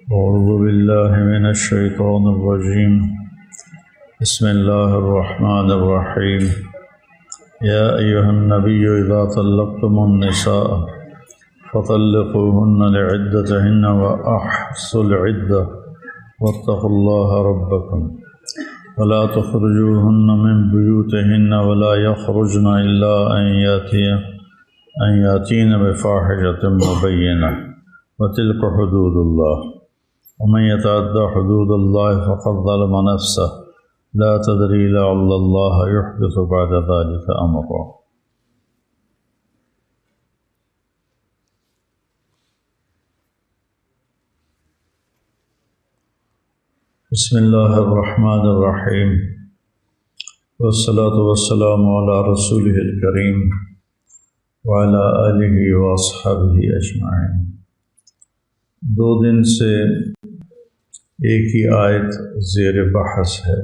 أعوذ بالله من الشيطان الرجيم. بسم الله الرحمن الرحيم. يا أيها النبي إذا طلقتم النساء فطلقوهن لعدتهن وأحصوا العدة واتقوا الله ربكم ولا تخرجوهن من بيوتهن ولا يخرجن إلا أن يأتين بفاحشة مبينة وتلك حدود الله ومن يتعدى حدود الله فقد ظلم نفسه لا تدري لعل الله يحدث بعد ذلك أمرا. بسم الله الرحمن الرحيم والصلاة والسلام على رسوله الكريم وعلى آله وأصحابه أجمعين. 2 دن سے ایک ہی آیت زیر بحث ہے،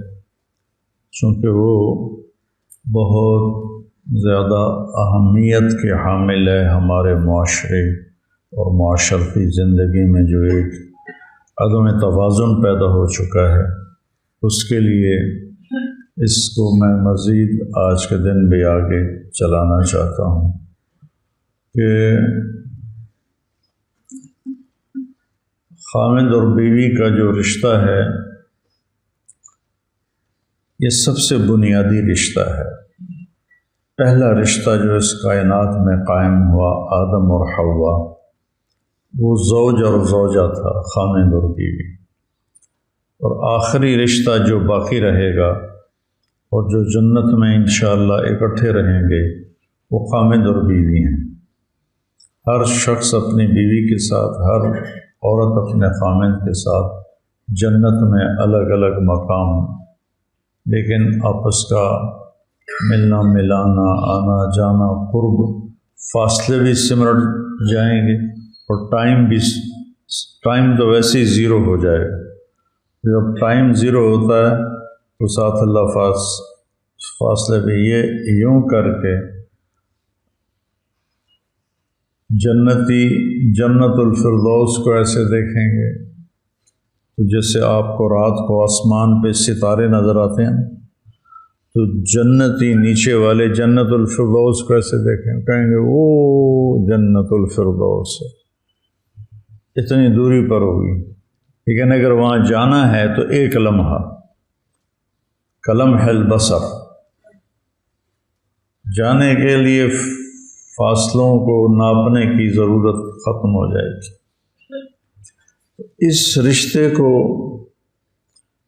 چونکہ وہ بہت زیادہ اہمیت کے حامل ہے ہمارے معاشرے اور معاشرتی زندگی میں جو ایک عدم توازن پیدا ہو چکا ہے، اس کے لیے اس کو میں مزید آج کے دن بھی آگے چلانا چاہتا ہوں کہ خاوند اور بیوی کا جو رشتہ ہے یہ سب سے بنیادی رشتہ ہے. پہلا رشتہ جو اس کائنات میں قائم ہوا آدم اور حوا، وہ زوج اور زوجہ تھا، خاوند اور بیوی. اور آخری رشتہ جو باقی رہے گا اور جو جنت میں انشاءاللہ اکٹھے رہیں گے وہ خاوند اور بیوی ہیں. ہر شخص اپنی بیوی کے ساتھ، ہر عورت اپنے خاوند کے ساتھ جنت میں الگ الگ مقام، لیکن آپس کا ملنا ملانا، آنا جانا، قرب، فاصلے بھی سمٹ جائیں گے اور ٹائم تو ویسے ہی زیرو ہو جائے گا. جب ٹائم زیرو ہوتا ہے تو ساتھ اللہ فاصلے بھی یہ یوں کر کے جنت الفردوس کو ایسے دیکھیں گے تو جیسے آپ کو رات کو آسمان پہ ستارے نظر آتے ہیں، تو جنتی نیچے والے جنت الفردوس کو ایسے دیکھیں، کہیں گے وہ جنت الفردوس ہے، اتنی دوری پر ہوگی. لیکن اگر وہاں جانا ہے تو ایک لمحہ، کلمح البصر، جانے کے لیے فاصلوں کو ناپنے کی ضرورت ختم ہو جائے گی. اس رشتے کو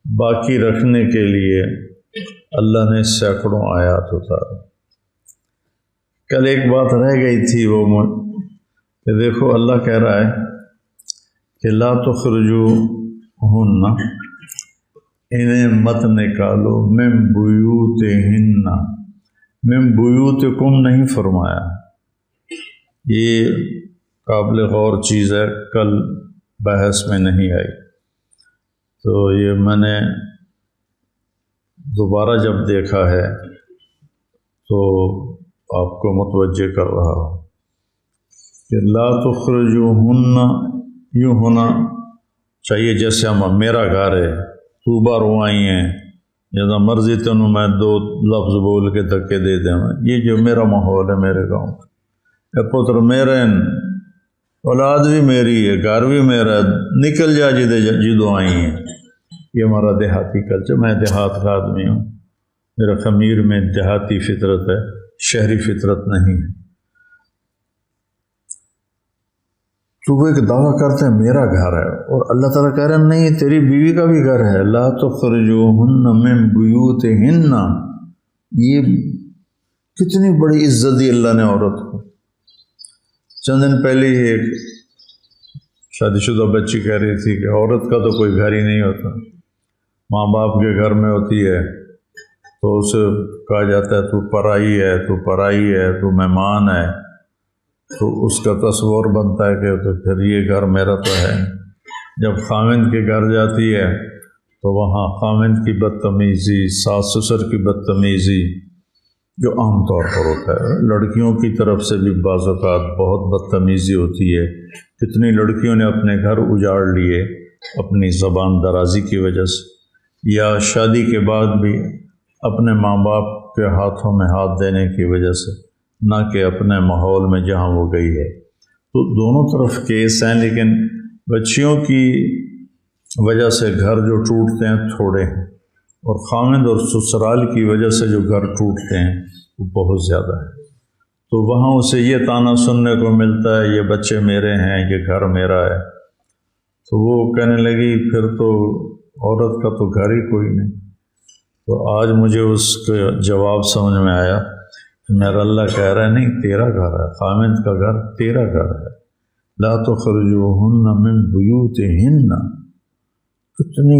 باقی رکھنے کے لیے اللہ نے سینکڑوں آیات اتارے. کل ایک بات رہ گئی تھی، وہ کہ دیکھو اللہ کہہ رہا ہے کہ لا تخرجوہن، انہیں مت نکالو، من بیوتہن، من بیوتکم نہیں فرمایا. یہ قابل غور چیز ہے، کل بحث میں نہیں آئی، تو یہ میں نے دوبارہ جب دیکھا ہے تو آپ کو متوجہ کر رہا ہوں کہ لا تخرجوہن یوں ہونا چاہیے جیسے ہم میرا گھر ہے، تو بار آئی ہیں، جیسا مرضی تینوں میں 2 لفظ بول کے دھکے دے دیں. یہ جو میرا ماحول ہے میرے گاؤں کا، اے پتر میرے، اولاد بھی میری ہے، گھر بھی میرا ہے، نکل جا جدوں آئی ہیں. یہ ہمارا دیہاتی کلچر، میں دیہات کا آدمی ہوں، میرا خمیر میں دیہاتی فطرت ہے، شہری فطرت نہیں ہے. تو وہ ایک دعویٰ کرتے ہیں میرا گھر ہے، اور اللہ تعالیٰ کہہ رہے ہیں نہیں، تیری بیوی کا بھی گھر ہے. لا تخرجوہن من بیوتہن، یہ کتنی بڑی عزت دی اللہ نے عورت کو. چند دن پہلے ہی ایک شادی شدہ بچی کہہ رہی تھی کہ عورت کا تو کوئی گھر ہی نہیں ہوتا، ماں باپ کے گھر میں ہوتی ہے تو اسے کہا جاتا ہے تو پرائی ہے، تو پرائی ہے، تو مہمان ہے، تو اس کا تصور بنتا ہے کہ تو پھر یہ گھر میرا تو ہے. جب خاوند کے گھر جاتی ہے تو وہاں خاوند کی بدتمیزی، ساس سسر کی بدتمیزی، جو عام طور پر ہوتا ہے۔ لڑکیوں کی طرف سے بھی بعض اوقات بہت بدتمیزی ہوتی ہے، کتنی لڑکیوں نے اپنے گھر اجاڑ لیے اپنی زبان درازی کی وجہ سے، یا شادی کے بعد بھی اپنے ماں باپ کے ہاتھوں میں ہاتھ دینے کی وجہ سے، نہ کہ اپنے ماحول میں جہاں وہ گئی ہے۔ تو دونوں طرف کیس ہیں، لیکن بچیوں کی وجہ سے گھر جو ٹوٹتے ہیں تھوڑے ہیں، اور خامند اور سسرال کی وجہ سے جو گھر ٹوٹتے ہیں وہ بہت زیادہ ہے۔ تو وہاں اسے یہ طعنہ سننے کو ملتا ہے، یہ بچے میرے ہیں، یہ گھر میرا ہے۔ تو وہ کہنے لگی پھر تو عورت کا تو گھر ہی کوئی نہیں۔ تو آج مجھے اس کا جواب سمجھ میں آیا کہ میرا اللہ کہہ رہا ہے نہیں، تیرا گھر ہے، خامند کا گھر تیرا گھر ہے۔ لا تخرجوهن من بیوتہن، کتنی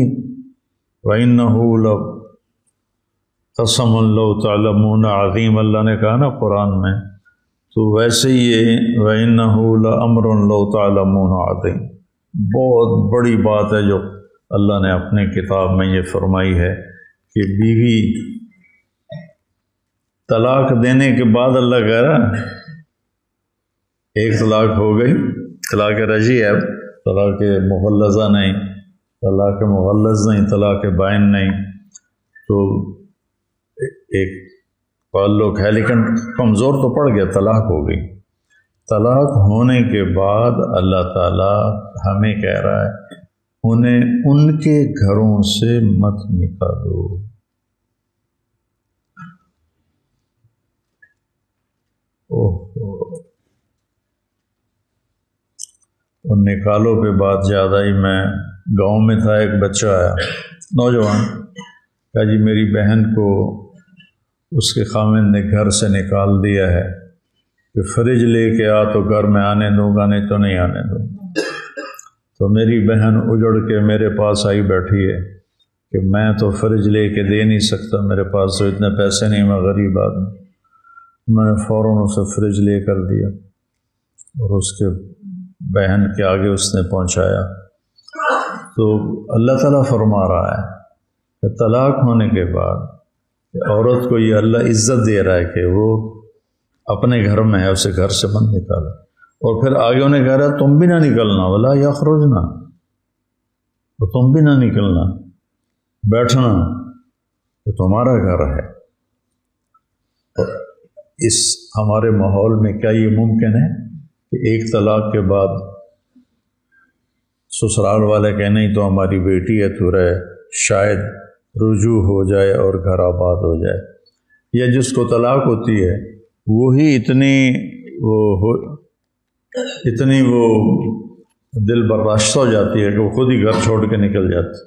وَإِنَّهُ لَقَسَمٌ لَوْ تَعْلَمُونَ عظیم، اللہ نے کہا نا قرآن میں، تو ویسے ہی یہ وَإِنَّهُ لَأَمْرٌ لَوْ تَعْلَمُونَ عظیم، بہت بڑی بات ہے جو اللہ نے اپنی کتاب میں یہ فرمائی ہے کہ بیوی طلاق دینے کے بعد اللہ کہہ رہا ہے ایک طلاق ہو گئی، طلاق رجعی ہے، طلاق مغلظہ نہیں، طلاق مغلظ نہیں، طلاق بائن نہیں، تو ایک تعلق ہے لیکن کمزور تو پڑ گیا، طلاق ہو گئی۔ طلاق ہونے کے بعد اللہ تعالیٰ ہمیں کہہ رہا ہے انہیں ان کے گھروں سے مت نکالو۔ اور نکالو پہ بات زیادہ ہی، میں گاؤں میں تھا، ایک بچہ آیا نوجوان، کہا جی میری بہن کو اس کے خامند نے گھر سے نکال دیا ہے کہ فریج لے کے آ تو گھر میں آنے دوں گا، نہیں تو نہیں آنے دوں گا۔ تو میری بہن اجڑ کے میرے پاس آئی بیٹھی ہے کہ میں تو فریج لے کے دے نہیں سکتا، میرے پاس تو اتنے پیسے نہیں، میں غریب آدمی۔ میں نے فوراً اسے فریج لے کر دیا اور اس کے بہن کے آگے اس نے پہنچایا۔ تو اللہ تعالیٰ فرما رہا ہے کہ طلاق ہونے کے بعد عورت کو یہ اللہ عزت دے رہا ہے کہ وہ اپنے گھر میں ہے، اسے گھر سے مت نکالا۔ اور پھر آگے انہیں کہہ رہا ہے تم بھی نہ نکلنا، ولا یخرجنا، تو تم بھی نہ نکلنا، بیٹھنا، کہ تمہارا گھر ہے۔ اور اس ہمارے ماحول میں کیا یہ ممکن ہے کہ ایک طلاق کے بعد سسرال والے کہ نہیں تو ہماری بیٹی ہے تو رہے، شاید رجوع ہو جائے اور گھر آباد ہو جائے، یا جس کو طلاق ہوتی ہے وہی اتنی وہ دل برداشتہ ہو جاتی ہے کہ وہ خود ہی گھر چھوڑ کے نکل جاتی۔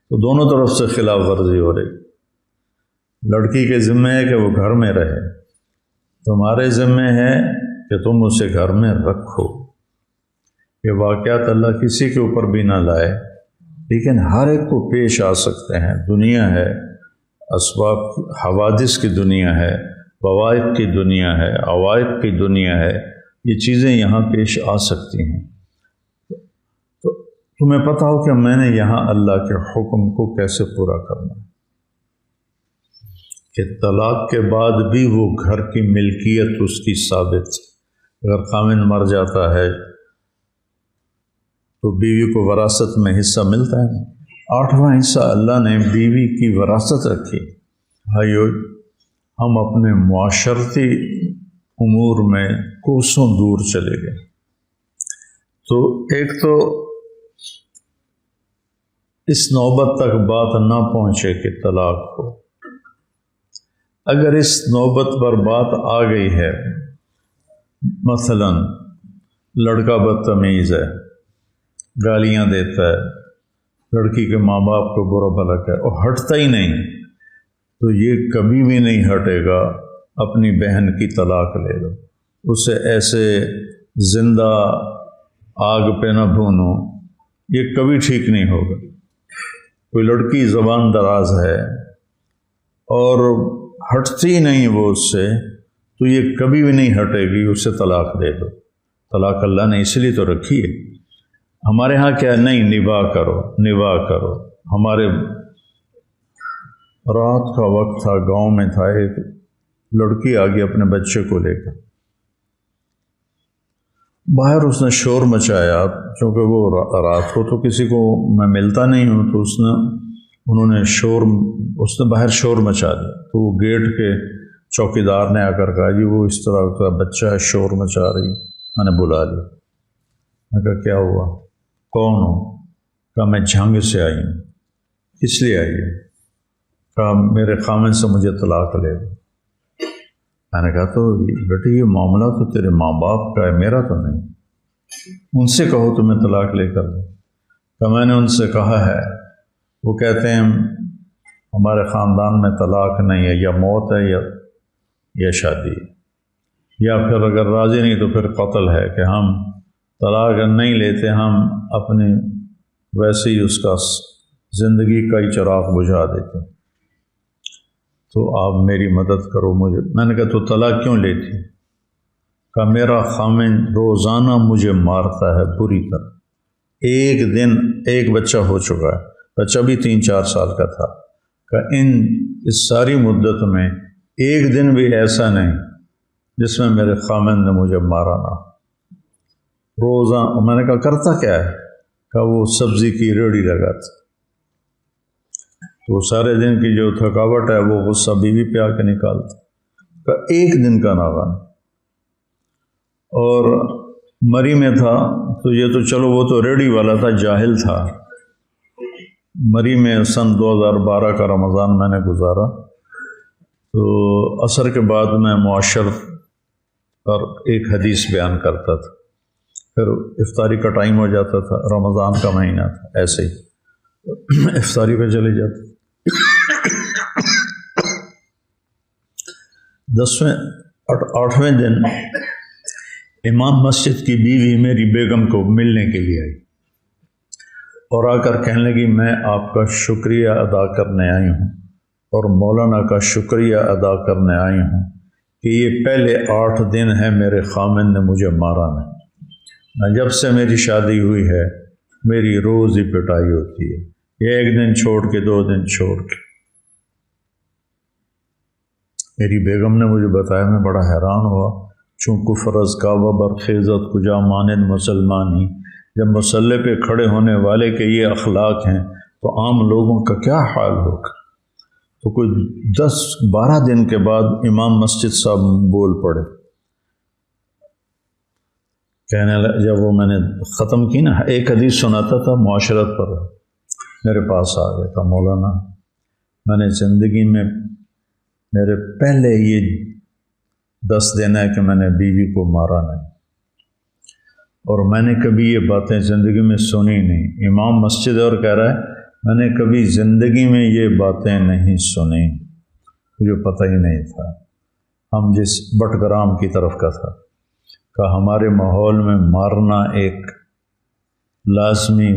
تو دونوں طرف سے خلاف ورزی ہو رہی۔ لڑکی کے ذمہ ہے کہ وہ گھر میں رہے، تمہارے ذمہ ہے کہ تم اسے گھر میں رکھو۔ یہ واقعات اللہ کسی کے اوپر بھی نہ لائے، لیکن ہر ایک کو پیش آ سکتے ہیں۔ دنیا ہے، اسباب حوادث کی دنیا ہے، فوائد کی دنیا ہے، عوائد کی دنیا ہے، یہ چیزیں یہاں پیش آ سکتی ہیں۔ تو تمہیں پتہ ہو کہ میں نے یہاں اللہ کے حکم کو کیسے پورا کرنا ہے، کہ طلاق کے بعد بھی وہ گھر کی ملکیت اس کی ثابت۔ اگر خامند مر جاتا ہے تو بیوی کو وراثت میں حصہ ملتا ہے، 8واں حصہ اللہ نے بیوی کی وراثت رکھی۔ بھائیو، ہم اپنے معاشرتی امور میں کوسوں دور چلے گئے۔ تو ایک تو اس نوبت تک بات نہ پہنچے کہ طلاق ہو۔ اگر اس نوبت پر بات آ گئی ہے، مثلا لڑکا بدتمیز ہے، گالیاں دیتا ہے، لڑکی کے ماں باپ کو برا بھلا کہے اور ہٹتا ہی نہیں، تو یہ کبھی بھی نہیں ہٹے گا۔ اپنی بہن کی طلاق لے لو، اسے ایسے زندہ آگ پہ نہ بھونو، یہ کبھی ٹھیک نہیں ہوگا۔ کوئی لڑکی زبان دراز ہے اور ہٹتی نہیں وہ اس سے، تو یہ کبھی بھی نہیں ہٹے گی، اسے طلاق دے دو۔ طلاق اللہ نے اس لیے تو رکھی ہے۔ ہمارے ہاں کیا نہیں، نباہ کرو نباہ کرو۔ ہمارے رات کا وقت تھا، گاؤں میں تھا، ایک لڑکی آ گئی اپنے بچے کو لے کر، باہر اس نے شور مچایا، چونکہ وہ رات کو تو کسی کو میں ملتا نہیں ہوں، تو انہوں نے اس نے باہر شور مچا دیا، تو وہ گیٹ کے چوکیدار نے آ کر کہا جی وہ اس طرح کا بچہ ہے، شور مچا رہی، میں نے بلا لیا۔ میں کہا کیا ہوا، کون ہو؟ کہا میں جھنگ سے آئی ہوں۔ کس لیے آئی ہے؟ کہا میرے خامن سے مجھے طلاق لے دو۔ میں نے کہا تو بیٹی یہ معاملہ تو تیرے ماں باپ کا ہے، میرا تو نہیں، ان سے کہو تمہیں طلاق لے کر دو۔ کہ میں نے ان سے کہا ہے، وہ کہتے ہیں ہمارے خاندان میں طلاق نہیں ہے، یا موت ہے یا شادی ہے، یا پھر اگر راضی نہیں تو پھر قتل ہے، کہ ہم طلاق نہیں لیتے، ہم اپنی ویسے ہی اس کا زندگی کا ہی چراغ بجھا دیتے، تو آپ میری مدد کرو مجھے۔ میں نے کہا تو طلاق کیوں لیتی؟ کہا میرا خامن روزانہ مجھے مارتا ہے بری طرح، ایک دن ایک بچہ ہو چکا ہے، بچہ بھی 3-4 سال کا تھا، کہ اس ساری مدت میں ایک دن بھی ایسا نہیں جس میں میرے خامن نے مجھے مارا نہ۔ روزانہ۔ میں نے کہا کرتا کیا ہے؟ کہ وہ سبزی کی ریڑھی لگاتا، تو سارے دن کی جو تھکاوٹ ہے وہ غصہ بیوی پہ آ کے نکالتا، کہ ایک دن کا ناغن۔ اور مری میں تھا تو یہ تو چلو وہ تو ریڑھی والا تھا، جاہل تھا۔ مری میں سن 2012 کا رمضان میں نے گزارا، تو عصر کے بعد میں معاشر پر ایک حدیث بیان کرتا تھا، پھر افطاری کا ٹائم ہو جاتا تھا، رمضان کا مہینہ تھا، ایسے ہی افطاری پہ چلے جاتے۔ 8ویں دن امام مسجد کی بیوی میری بیگم کو ملنے کے لیے آئی اور آ کر کہنے لگی میں آپ کا شکریہ ادا کرنے آئی ہوں اور مولانا کا شکریہ ادا کرنے آئی ہوں کہ یہ پہلے 8 دن ہے میرے خامن نے مجھے مارا نہیں، جب سے میری شادی ہوئی ہے میری روز ہی پٹائی ہوتی ہے، یہ 1 دن چھوڑ کے 2 دن چھوڑ کے۔ میری بیگم نے مجھے بتایا، میں بڑا حیران ہوا، چون کفر از کعبہ برخیزت کجا مانند مسلمانی، جب مسلح پہ کھڑے ہونے والے کے یہ اخلاق ہیں تو عام لوگوں کا کیا حال ہوگا۔ تو کوئی 10-12 دن کے بعد امام مسجد صاحب بول پڑے، کہنے لگے، جب وہ میں نے ختم کی نا، ایک حدیث سناتا تھا معاشرت پر، میرے پاس آ گیا تھا، مولانا میں نے زندگی میں میرے پہلے یہ 10 دن ہے کہ میں نے بیوی کو مارا نہیں، اور میں نے کبھی یہ باتیں زندگی میں سنی نہیں۔ امام مسجد اور کہہ رہا ہے میں نے کبھی زندگی میں یہ باتیں نہیں سنی، مجھے پتہ ہی نہیں تھا۔ ہم جس بٹگرام کی طرف کا تھا، کہ ہمارے ماحول میں مارنا ایک لازمی،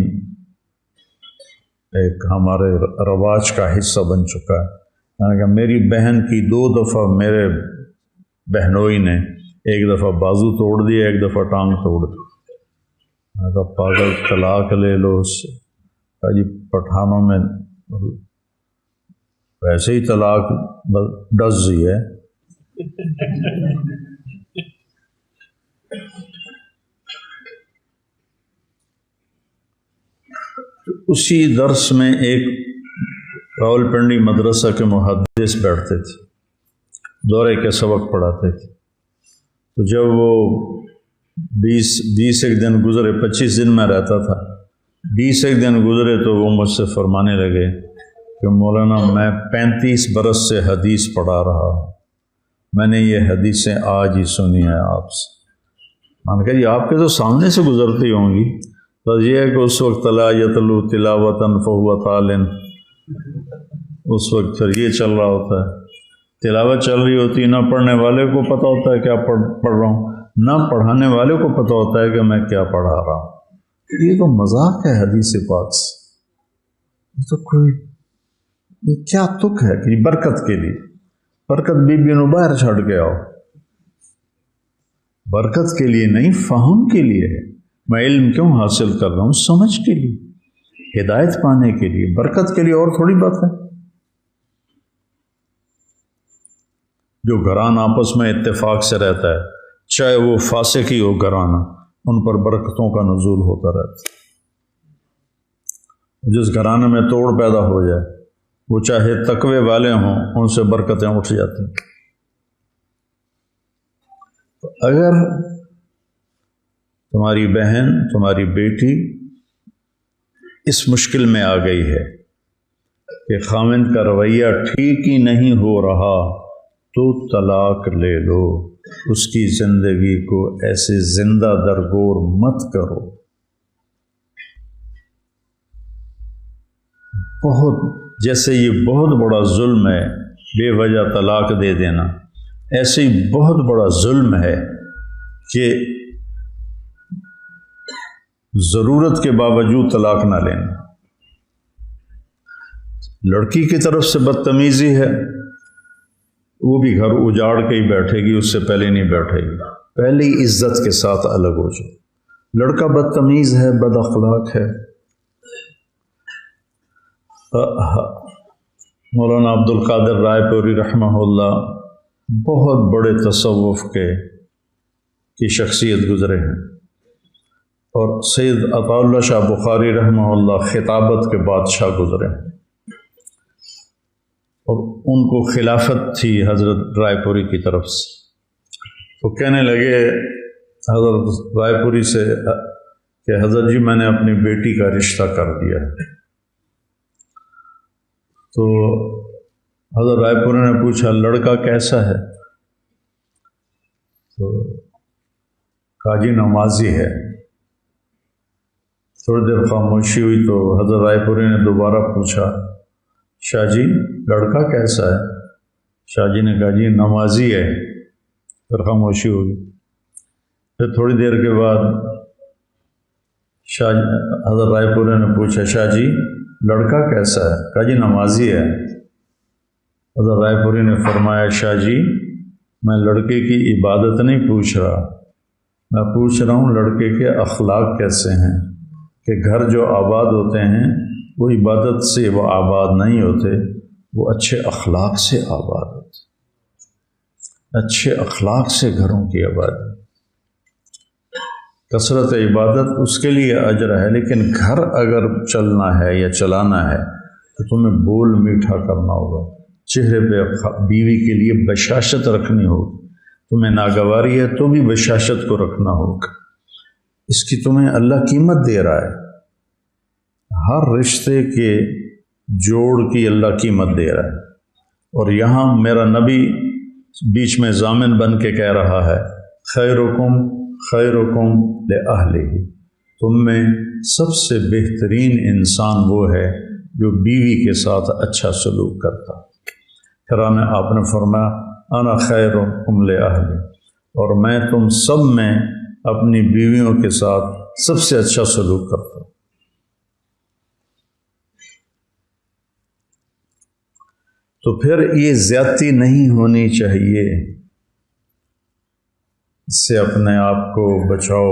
ایک ہمارے رواج کا حصہ بن چکا ہے۔ کہ میری بہن کی 2 دفعہ میرے بہنوئی نے، ایک دفعہ بازو توڑ دیا، ایک دفعہ ٹانگ توڑ دی۔ میں کہا پاگل طلاق لے لو اس سے۔ کہا جی پٹھانوں میں ویسے ہی طلاق ڈز ہی ہے۔ اسی درس میں ایک راول پنڈی مدرسہ کے محدث بیٹھتے تھے، دورے کے سبق پڑھاتے تھے، تو جب وہ 20 ایک دن گزرے، 25 دن میں رہتا تھا، 20 ایک دن گزرے تو وہ مجھ سے فرمانے لگے کہ مولانا میں 35 برس سے حدیث پڑھا رہا ہوں، میں نے یہ حدیثیں آج ہی سنی ہیں آپ سے۔ میں نے کہا جی آپ کے تو سامنے سے گزرتی ہوں گی، بس یہ ہے کہ اس وقت لا یتلو تلاوتاً فہو تعلن، اس وقت پھر یہ چل رہا ہوتا ہے، تلاوت چل رہی ہوتی ہے، نہ پڑھنے والے کو پتہ ہوتا ہے کیا پڑھ رہا ہوں، نہ پڑھانے والے کو پتہ ہوتا ہے کہ میں کیا پڑھا رہا ہوں۔ یہ تو مذاق ہے حدیث پاک سے، یہ تو کوئی یہ کیا تک ہے کہ برکت کے لیے، برکت بی بی نو باہر چھڑ کے آؤ، برکت کے لیے نہیں، فہم کے لیے ہے۔ میں علم کیوں حاصل کر رہا ہوں؟ سمجھ کے لیے، ہدایت پانے کے لیے، برکت کے لیے اور تھوڑی بات ہے۔ جو گھرانہ آپس میں اتفاق سے رہتا ہے، چاہے وہ فاسق ہی ہو گھرانہ، ان پر برکتوں کا نزول ہوتا رہتا ہے۔ جس گھرانے میں توڑ پیدا ہو جائے، وہ چاہے تقوی والے ہوں، ان سے برکتیں اٹھ جاتی ہیں۔ تو اگر تمہاری بہن، تمہاری بیٹی اس مشکل میں آ گئی ہے کہ خاوند کا رویہ ٹھیک ہی نہیں ہو رہا، تو طلاق لے لو، اس کی زندگی کو ایسے زندہ درگور مت کرو۔ جیسے یہ بہت بڑا ظلم ہے بے وجہ طلاق دے دینا، ایسے ہی بہت بڑا ظلم ہے کہ ضرورت کے باوجود طلاق نہ لینا۔ لڑکی کی طرف سے بدتمیزی ہے، وہ بھی گھر اجاڑ کے ہی بیٹھے گی، اس سے پہلے نہیں بیٹھے گی، پہلے ہی عزت کے ساتھ الگ ہو جاؤ۔ لڑکا بدتمیز ہے، بد اخلاق ہے۔ مولانا عبد القادر رائے پوری رحمہ اللہ بہت بڑے تصوف کی شخصیت گزرے ہیں، اور سید عطا اللہ شاہ بخاری رحمہ اللہ خطابت کے بادشاہ گزرے ہیں، اور ان کو خلافت تھی حضرت رائے پوری کی طرف سے۔ تو کہنے لگے حضرت رائے پوری سے کہ حضرت جی میں نے اپنی بیٹی کا رشتہ کر دیا ہے۔ تو حضرت رائے پوری نے پوچھا لڑکا کیسا ہے؟ تو کہا جی نمازی ہے۔ تھوڑی دیر خاموشی ہوئی تو حضرت رائے پوری نے دوبارہ پوچھا شاہ جی لڑکا کیسا ہے؟ شاہ جی نے کہا جی نمازی ہے۔ پھر خاموشی ہوگی۔ پھر تھوڑی دیر کے بعد حضرت رائے پوری نے پوچھا شاہ جی لڑکا کیسا ہے؟ کہا جی نمازی ہے۔ حضرت رائے پوری نے فرمایا شاہ جی میں لڑکے کی عبادت نہیں پوچھ رہا، میں پوچھ رہا ہوں لڑکے کے اخلاق کیسے ہیں، کہ گھر جو آباد ہوتے ہیں وہ عبادت سے وہ آباد نہیں ہوتے، وہ اچھے اخلاق سے آباد ہوتے، اچھے اخلاق سے گھروں کی آبادی۔ کثرت عبادت اس کے لیے اجر ہے، لیکن گھر اگر چلنا ہے یا چلانا ہے تو تمہیں بول میٹھا کرنا ہوگا، چہرے پہ بیوی کے لیے بشاشت رکھنی ہوگی، تمہیں ناگواری ہے تو بھی بشاشت کو رکھنا ہوگا، اس کی تمہیں اللہ قیمت دے رہا ہے، ہر رشتے کے جوڑ کی اللہ قیمت دے رہا ہے۔ اور یہاں میرا نبی بیچ میں ضامن بن کے کہہ رہا ہے خیرکم خیرکم لأہلہ، تم میں سب سے بہترین انسان وہ ہے جو بیوی کے ساتھ اچھا سلوک کرتا۔ پھر آپ نے فرمایا انا خیرکم لأہلہ، اور میں تم سب میں اپنی بیویوں کے ساتھ سب سے اچھا سلوک کرتا ہوں۔ تو پھر یہ زیادتی نہیں ہونی چاہیے، اس سے اپنے آپ کو بچاؤ،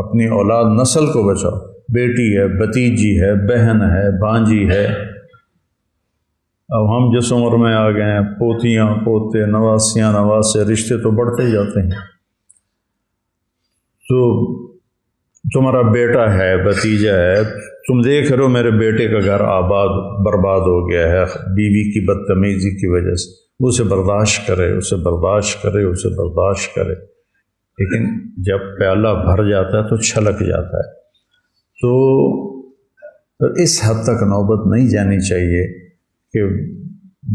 اپنی اولاد نسل کو بچاؤ، بیٹی ہے، بھتیجی ہے، بہن ہے، بھانجی ہے۔ اب ہم جس عمر میں آ گئے ہیں، پوتیاں پوتے نواسیاں نواسے، رشتے تو بڑھتے جاتے ہیں۔ تو تمہارا بیٹا ہے، بھتیجا ہے، تم دیکھ رہے ہو میرے بیٹے کا گھر برباد ہو گیا ہے بیوی کی بدتمیزی کی وجہ سے، اسے برداشت کرے، اسے برداشت کرے، اسے برداشت کرے، لیکن جب پیالہ بھر جاتا ہے تو چھلک جاتا ہے۔ تو اس حد تک نوبت نہیں جانی چاہیے کہ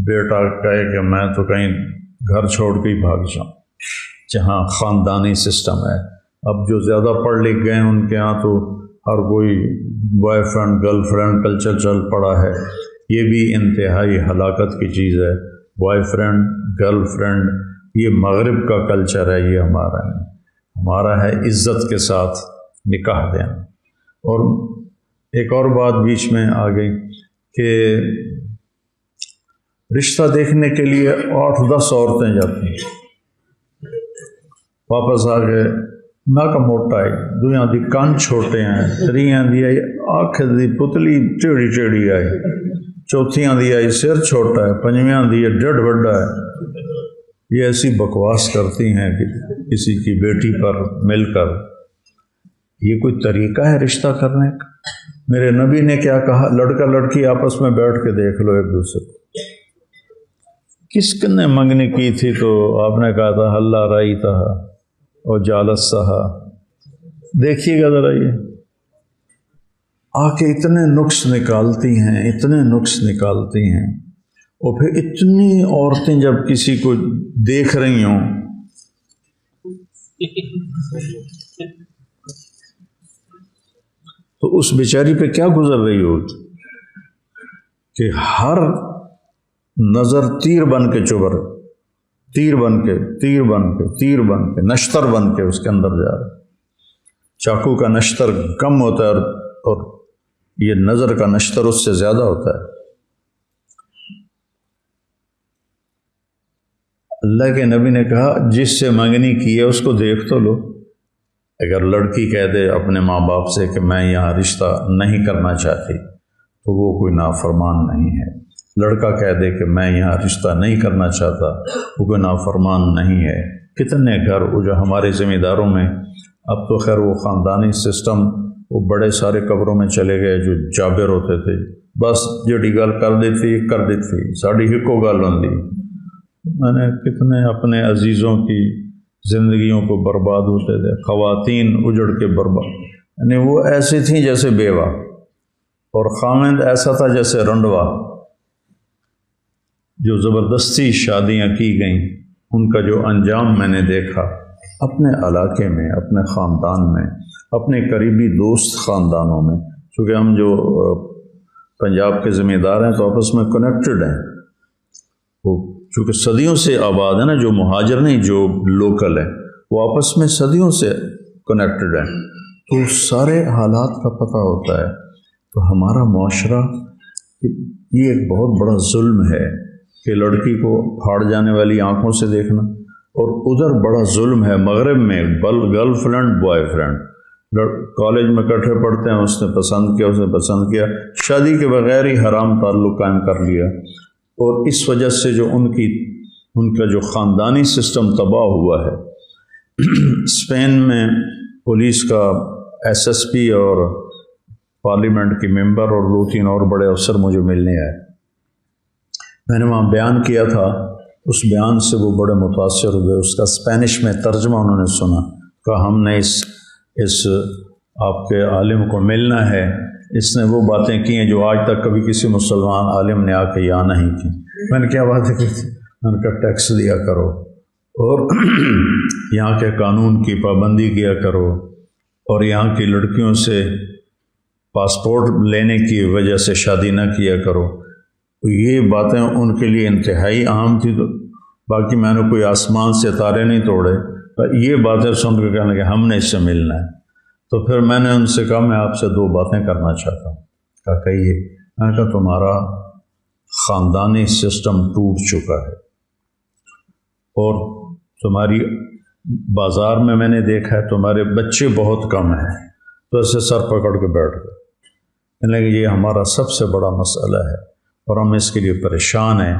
بیٹا کہے کہ میں تو کہیں گھر چھوڑ کے ہی بھاگ جاؤں، جہاں خاندانی سسٹم ہے۔ اب جو زیادہ پڑھ لکھ گئے ہیں ان کے ہاں تو ہر کوئی boy friend girl friend culture چل پڑا ہے، یہ بھی انتہائی ہلاکت کی چیز ہے۔ بوائے فرینڈ گرل فرینڈ یہ مغرب کا کلچر ہے، یہ ہمارا نہیں، ہمارا ہے عزت کے ساتھ نکاح دینا۔ اور ایک اور بات بیچ میں آ گئی کہ رشتہ دیکھنے کے لیے 8-10 عورتیں جاتی ہیں، واپس آ گئے ناک موٹا ہے، دویاں دی کان چھوٹے ہیں، تریاں دی آئی آنکھ دی پتلی ٹیڑھی ٹیڑھی آئی، چوتھیاں دی آئی سر چھوٹا ہے، پنجویاں دی ڈڈ وڈا ہے۔ یہ ایسی بکواس کرتی ہیں کہ کسی کی بیٹی پر مل کر، یہ کوئی طریقہ ہے رشتہ کرنے کا؟ میرے نبی نے کیا کہا؟ لڑکا لڑکی آپس میں بیٹھ کے دیکھ لو ایک دوسرے کو۔ کس نے منگنی کی تھی تو آپ نے کہا تھا ہلا رائی تھا اور جالس سہا۔ دیکھیے گا ذرا، یہ آ کے اتنے نقص نکالتی ہیں، اتنے نقص نکالتی ہیں، اور پھر اتنی عورتیں جب کسی کو دیکھ رہی ہوں تو اس بیچاری پہ کیا گزر رہی ہوتی کہ ہر نظر تیر بن کے چبھر، تیر بن کے تیر بن کے تیر بن کے نشتر بن کے اس کے اندر جا رہا ہے۔ چاقو کا نشتر کم ہوتا ہے اور یہ نظر کا نشتر اس سے زیادہ ہوتا ہے۔ اللہ کے نبی نے کہا جس سے منگنی کی ہے اس کو دیکھ تو لو۔ اگر لڑکی کہہ دے اپنے ماں باپ سے کہ میں یہاں رشتہ نہیں کرنا چاہتی تو وہ کوئی نافرمان نہیں ہے۔ لڑکا کہہ دے کہ میں یہاں رشتہ نہیں کرنا چاہتا، وہ کوئی نافرمان نہیں ہے۔ کتنے گھر جو ہمارے ذمہ داروں میں، اب تو خیر وہ خاندانی سسٹم وہ بڑے سارے قبروں میں چلے گئے، جو جابر ہوتے تھے بس جڑی گل کر دیتی ساڑی ہکو گل ہوندی۔ میں نے کتنے اپنے عزیزوں کی زندگیوں کو برباد ہوتے تھے، خواتین اجڑ کے برباد، یعنی وہ ایسی تھیں جیسے بیوہ، اور خاوند ایسا تھا جیسے رنڈوا۔ جو زبردستی شادیاں کی گئیں ان کا جو انجام میں نے دیکھا اپنے علاقے میں، اپنے خاندان میں، اپنے قریبی دوست خاندانوں میں، چونکہ ہم جو پنجاب کے ذمہ دار ہیں تو آپس میں کنیکٹڈ ہیں، وہ چونکہ صدیوں سے آباد ہے نا، جو مہاجر نہیں، جو لوکل ہیں وہ آپس میں صدیوں سے کنیکٹڈ ہیں، تو سارے حالات کا پتہ ہوتا ہے۔ تو ہمارا معاشرہ یہ ایک بہت بڑا ظلم ہے کہ لڑکی کو پھاڑ جانے والی آنکھوں سے دیکھنا، اور ادھر بڑا ظلم ہے مغرب میں girl friend boy friend, college میں اکٹھے پڑھتے ہیں، اس نے پسند کیا، اس نے پسند کیا، شادی کے بغیر ہی حرام تعلق قائم کر لیا، اور اس وجہ سے جو ان کا جو خاندانی سسٹم تباہ ہوا ہے۔ اسپین میں پولیس کا ایس ایس پی اور پارلیمنٹ کی ممبر اور 2-3 اور بڑے افسر مجھے ملنے آئے، میں نے وہاں بیان کیا تھا، اس بیان سے وہ بڑے متاثر ہوئے، اس کا اسپینش میں ترجمہ انہوں نے سنا، کہا ہم نے اس آپ کے عالم کو ملنا ہے، اس نے وہ باتیں کی ہیں جو آج تک کبھی کسی مسلمان عالم نے آ کے یہاں نہیں کی۔ میں نے کیا باتیں کی تھی؟ میں نے کہا ٹیکس دیا کرو، اور یہاں کے قانون کی پابندی کیا کرو، اور یہاں کی لڑکیوں سے پاسپورٹ لینے کی وجہ سے شادی نہ کیا کرو۔ یہ باتیں ان کے لیے انتہائی عام تھی، تو باقی میں نے کوئی آسمان سے تارے نہیں توڑے، یہ باتیں سن کے کہنے کہ ہم نے اس سے ملنا ہے۔ تو پھر میں نے ان سے کہا میں آپ سے 2 باتیں کرنا چاہتا ہوں۔ کہا کہیے؟ میں نے کہا تمہارا خاندانی سسٹم ٹوٹ چکا ہے، اور تمہاری بازار میں نے دیکھا ہے تمہارے بچے بہت کم ہیں، تو ایسے سر پکڑ کے بیٹھ گئے، کہنے لگے یہ ہمارا سب سے بڑا مسئلہ ہے، اور ہم اس کے لیے پریشان ہیں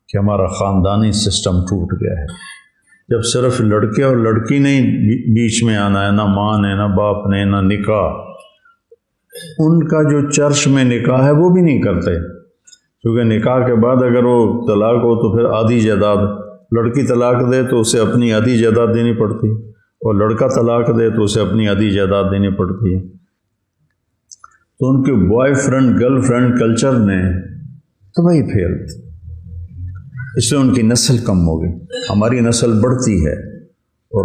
کہ ہمارا خاندانی سسٹم ٹوٹ گیا ہے۔ جب صرف لڑکے اور لڑکی نہیں بیچ میں آنا ہے، نہ ماں نے، نہ باپ نے، نہ نکاح، ان کا جو چرچ میں نکاح ہے وہ بھی نہیں کرتے، کیونکہ نکاح کے بعد اگر وہ طلاق ہو تو پھر آدھی جائیداد، لڑکی طلاق دے تو اسے اپنی آدھی جائیداد دینی پڑتی، اور لڑکا طلاق دے تو اسے اپنی آدھی جائیداد دینی پڑتی ہے۔ تو ان کے boy friend girl friend culture نے تباہی پھیل دی، اس لیے ان کی نسل کم ہو گئی۔ ہماری نسل بڑھتی ہے، اور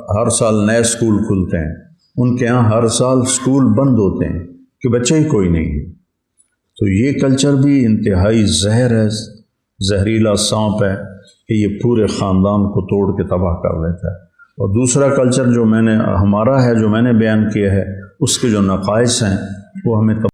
ہر سال نئے اسکول کھلتے ہیں، ان کے یہاں ہر سال اسکول بند ہوتے ہیں کہ بچے ہی کوئی نہیں ہے۔ تو یہ کلچر بھی انتہائی زہر ہے، زہریلا سانپ ہے کہ یہ پورے خاندان کو توڑ کے تباہ کر دیتا ہے۔ اور دوسرا کلچر جو ہمارا ہے، جو میں نے بیان کیا ہے، اس کے جو نقائص ہیں وہ ہمیں